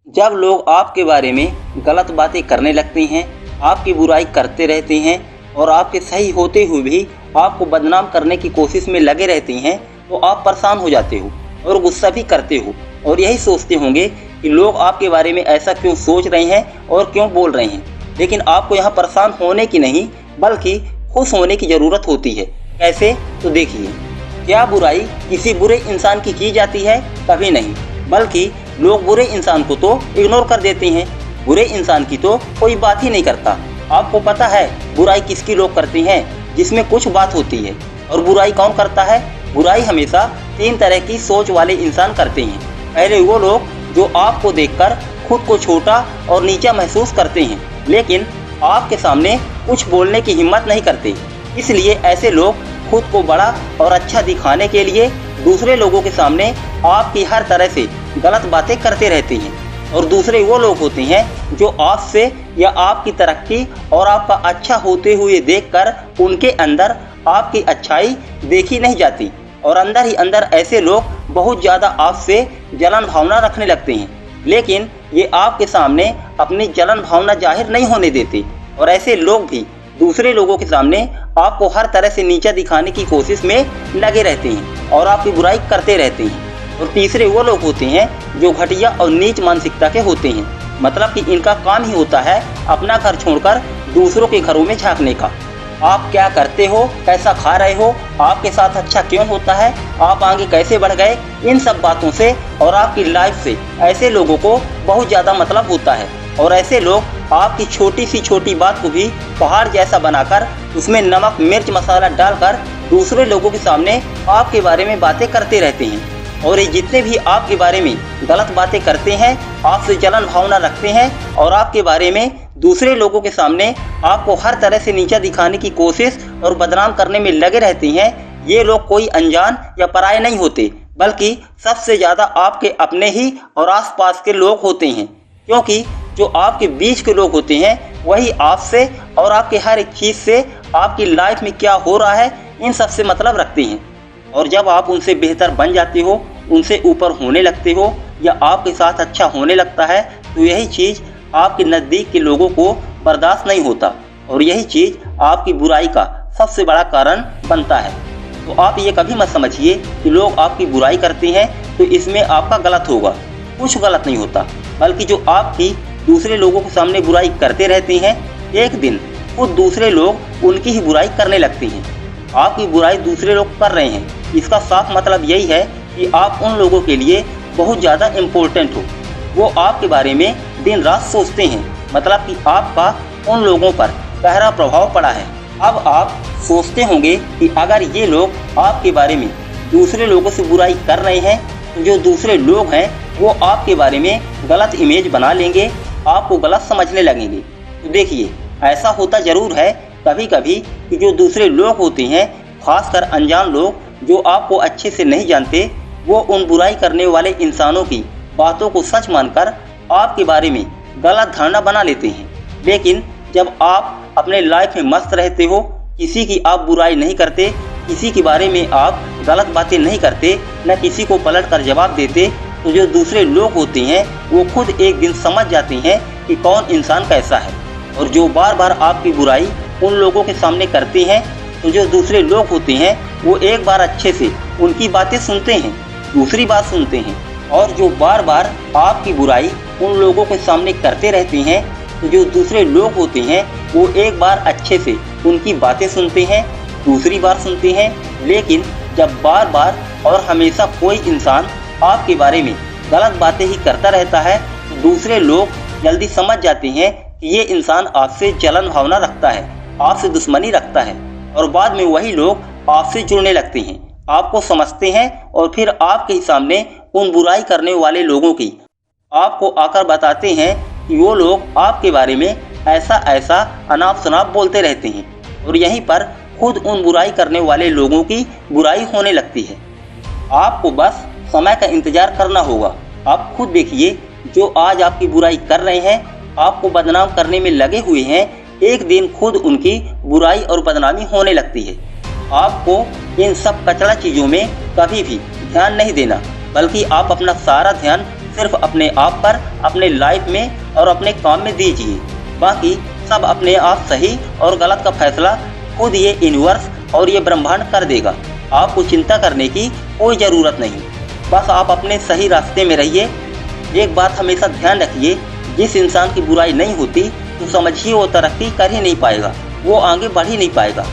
जब लोग आपके बारे में गलत बातें करने लगते हैं, आपकी बुराई करते रहते हैं और आपके सही होते हुए भी आपको बदनाम करने की कोशिश में लगे रहते हैं, तो आप परेशान हो जाते हो और गुस्सा भी करते हो और यही सोचते होंगे कि लोग आपके बारे में ऐसा क्यों सोच रहे हैं और क्यों बोल रहे हैं। लेकिन आपको यहाँ परेशान होने की नहीं बल्कि खुश होने की ज़रूरत होती है। कैसे? तो देखिए, क्या बुराई किसी बुरे इंसान की जाती है? कभी नहीं, बल्कि लोग बुरे इंसान को तो इग्नोर कर देते हैं। बुरे इंसान की तो कोई बात ही नहीं करता। आपको पता है बुराई किसकी लोग करते हैं? जिसमें कुछ बात होती है। और बुराई कौन करता है? बुराई हमेशा 3 तरह की सोच वाले इंसान करते हैं। पहले वो लोग जो आपको देखकर खुद को छोटा और नीचा महसूस करते हैं, लेकिन आपके सामने कुछ बोलने की हिम्मत नहीं करते। इसलिए ऐसे लोग खुद को बड़ा और अच्छा दिखाने के लिए दूसरे लोगों के सामने आपकी हर तरह से गलत बातें करते रहते हैं। और दूसरे वो लोग होते हैं जो आपसे या आपकी तरक्की और आपका अच्छा होते हुए देखकर उनके अंदर आपकी अच्छाई देखी नहीं जाती और अंदर ही अंदर ऐसे लोग बहुत ज़्यादा आपसे जलन भावना रखने लगते हैं, लेकिन ये आपके सामने अपनी जलन भावना जाहिर नहीं होने देते। और ऐसे लोग भी दूसरे लोगों के सामने आपको हर तरह से नीचा दिखाने की कोशिश में लगे रहते हैं और आपकी बुराई करते रहते हैं। और तीसरे वो लोग होते हैं जो घटिया और नीच मानसिकता के होते हैं, मतलब कि इनका काम ही होता है अपना घर छोड़कर दूसरों के घरों में झांकने का। आप क्या करते हो, कैसा खा रहे हो, आपके साथ अच्छा क्यों होता है, आप आगे कैसे बढ़ गए, इन सब बातों से और आपकी लाइफ से ऐसे लोगों को बहुत ज़्यादा मतलब होता है। और ऐसे लोग आपकी छोटी सी छोटी बात को भी पहाड़ जैसा बनाकर उसमें नमक मिर्च मसाला डालकर दूसरे लोगों के सामने आपके बारे में बातें करते रहते हैं। और ये जितने भी आपके बारे में गलत बातें करते हैं, आपसे जलन भावना रखते हैं और आपके बारे में दूसरे लोगों के सामने आपको हर तरह से नीचा दिखाने की कोशिश और बदनाम करने में लगे रहते हैं, ये लोग कोई अनजान या पराये नहीं होते, बल्कि सबसे ज़्यादा आपके अपने ही और आसपास के लोग होते हैं। क्योंकि जो आपके बीच के लोग होते हैं वही आपसे और आपके हर एक चीज़ से, आपकी लाइफ में क्या हो रहा है, इन सब से मतलब रखते हैं। और जब आप उनसे बेहतर बन जाते हो, उनसे ऊपर होने लगते हो या आपके साथ अच्छा होने लगता है, तो यही चीज़ आपके नज़दीक के लोगों को बर्दाश्त नहीं होता और यही चीज़ आपकी बुराई का सबसे बड़ा कारण बनता है। तो आप ये कभी मत समझिए कि लोग आपकी बुराई करते हैं तो इसमें आपका गलत होगा। कुछ गलत नहीं होता, बल्कि जो आपकी दूसरे लोगों के सामने बुराई करते रहते हैं, एक दिन खुद दूसरे लोग उनकी ही बुराई करने लगते हैं। आपकी बुराई दूसरे लोग कर रहे हैं, इसका साफ मतलब यही है कि आप उन लोगों के लिए बहुत ज़्यादा इम्पोर्टेंट हो। वो आपके बारे में दिन रात सोचते हैं, मतलब कि आपका उन लोगों पर गहरा प्रभाव पड़ा है। अब आप सोचते होंगे कि अगर ये लोग आपके बारे में दूसरे लोगों से बुराई कर रहे हैं, तो जो दूसरे लोग हैं वो आपके बारे में गलत इमेज बना लेंगे, आपको गलत समझने लगेंगे। तो देखिए, ऐसा होता ज़रूर है कभी कभी कि जो दूसरे लोग होते हैं, खासकर अनजान लोग जो आपको अच्छे से नहीं जानते, वो उन बुराई करने वाले इंसानों की बातों को सच मानकर आपके बारे में गलत धारणा बना लेते हैं। लेकिन जब आप अपने लाइफ में मस्त रहते हो, किसी की आप बुराई नहीं करते, किसी के बारे में आप गलत बातें नहीं करते, न किसी को पलट कर जवाब देते, तो जो दूसरे लोग होते हैं वो खुद एक दिन समझ जाते हैं कि कौन इंसान कैसा है। और जो बार बार आपकी बुराई उन लोगों के सामने करते हैं, तो जो दूसरे लोग होते हैं वो एक बार अच्छे से उनकी बातें सुनते हैं, दूसरी बात सुनते हैं। और जो बार बार आपकी बुराई उन लोगों के सामने करते रहते हैं, तो जो दूसरे लोग होते हैं वो एक बार अच्छे से उनकी बातें सुनते हैं, दूसरी बार सुनते हैं। लेकिन जब बार बार और हमेशा कोई इंसान आपके बारे में गलत बातें ही करता रहता है, तो दूसरे लोग जल्दी समझ जाते हैं कि ये इंसान आपसे जलन भावना रखता है, आपसे दुश्मनी रखता है। और बाद में वही लोग आपसे जुड़ने लगते हैं, आपको समझते हैं और फिर आपके ही सामने उन बुराई करने वाले लोगों की आपको आकर बताते हैं कि वो लोग आपके बारे में ऐसा ऐसा अनाप शनाप बोलते रहते हैं। और यहीं पर खुद उन बुराई करने वाले लोगों की बुराई होने लगती है। आपको बस समय का इंतजार करना होगा। आप खुद देखिए, जो आज आपकी बुराई कर रहे हैं, आपको बदनाम करने में लगे हुए हैं, एक दिन खुद उनकी बुराई और बदनामी होने लगती है। आपको इन सब कचरा चीज़ों में कभी भी ध्यान नहीं देना, बल्कि आप अपना सारा ध्यान सिर्फ अपने आप पर, अपने लाइफ में और अपने काम में दीजिए। बाकी सब अपने आप सही और गलत का फैसला खुद ये यूनिवर्स और ये ब्रह्मांड कर देगा। आपको चिंता करने की कोई ज़रूरत नहीं, बस आप अपने सही रास्ते में रहिए। एक बात हमेशा ध्यान रखिए, जिस इंसान की बुराई नहीं होती तो समझिए वो तरक्की कर ही नहीं पाएगा, वो आगे बढ़ ही नहीं पाएगा।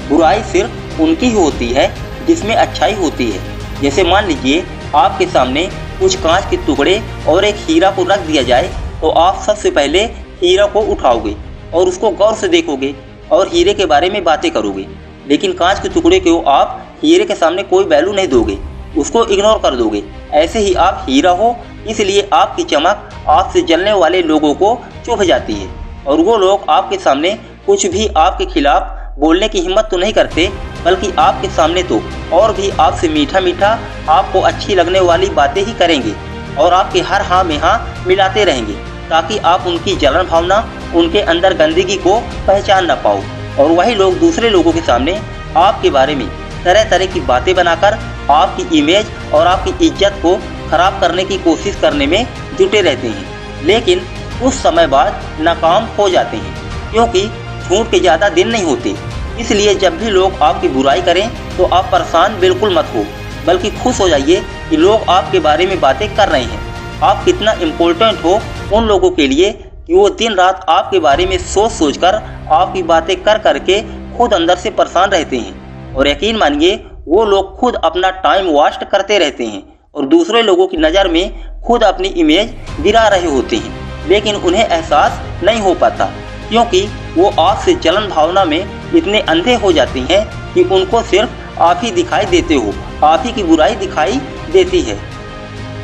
बुराई सिर्फ उनकी ही होती है जिसमें अच्छाई होती है। जैसे मान लीजिए आपके सामने कुछ कांच के टुकड़े और एक हीरा को रख दिया जाए, तो आप सबसे पहले हीरा को उठाओगे और उसको गौर से देखोगे और हीरे के बारे में बातें करोगे। लेकिन कांच के टुकड़े को आप हीरे के सामने कोई वैल्यू नहीं दोगे, उसको इग्नोर कर दोगे। ऐसे ही आप हीरा हो, इसलिए आपकी चमक आपसे जलने वाले लोगों को चुभ जाती है और वो लोग आपके सामने कुछ भी आपके खिलाफ बोलने की हिम्मत तो नहीं करते, बल्कि आपके सामने तो और भी आपसे मीठा मीठा, आपको अच्छी लगने वाली बातें ही करेंगे और आपके हर हाँ में हाँ मिलाते रहेंगे, ताकि आप उनकी जलन भावना, उनके अंदर गंदगी को पहचान ना पाओ। और वही लोग दूसरे लोगों के सामने आपके बारे में तरह तरह की बातें बनाकर आपकी इमेज और आपकी इज्जत को खराब करने की कोशिश करने में जुटे रहते हैं, लेकिन कुछ समय बाद नाकाम हो जाते हैं, क्योंकि झूठ के ज़्यादा दिन नहीं होते। इसलिए जब भी लोग आपकी बुराई करें तो आप परेशान बिल्कुल मत हो, बल्कि खुश हो जाइए कि लोग आपके बारे में बातें कर रहे हैं। आप कितना इम्पोर्टेंट हो उन लोगों के लिए कि वो दिन रात आपके बारे में सोच सोच कर, आपकी बातें कर करके खुद अंदर से परेशान रहते हैं। और यकीन मानिए वो लोग खुद अपना टाइम वेस्ट करते रहते हैं और दूसरे लोगों की नज़र में खुद अपनी इमेज गिरा रहे होते हैं, लेकिन उन्हें एहसास नहीं हो पाता, क्योंकि वो आपसे जलन भावना में इतने अंधे हो जाती हैं कि उनको सिर्फ आप ही दिखाई देते हो, आप ही की बुराई दिखाई देती है।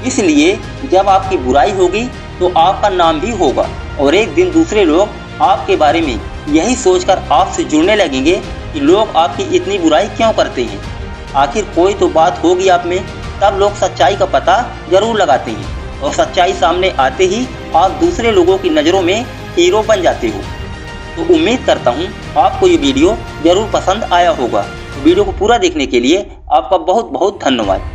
इसलिए जब आपकी बुराई होगी तो आपका नाम भी होगा और एक दिन दूसरे लोग आपके बारे में यही सोचकर आपसे जुड़ने लगेंगे कि लोग आपकी इतनी बुराई क्यों करते हैं। आखिर कोई तो बात होगी आप में, तब लोग सच्चाई का पता जरूर लगाते हैं और सच्चाई सामने आते ही आप दूसरे लोगों की नज़रों में हीरो बन जाते हो। तो उम्मीद करता हूँ आपको ये वीडियो ज़रूर पसंद आया होगा। वीडियो को पूरा देखने के लिए आपका बहुत बहुत धन्यवाद।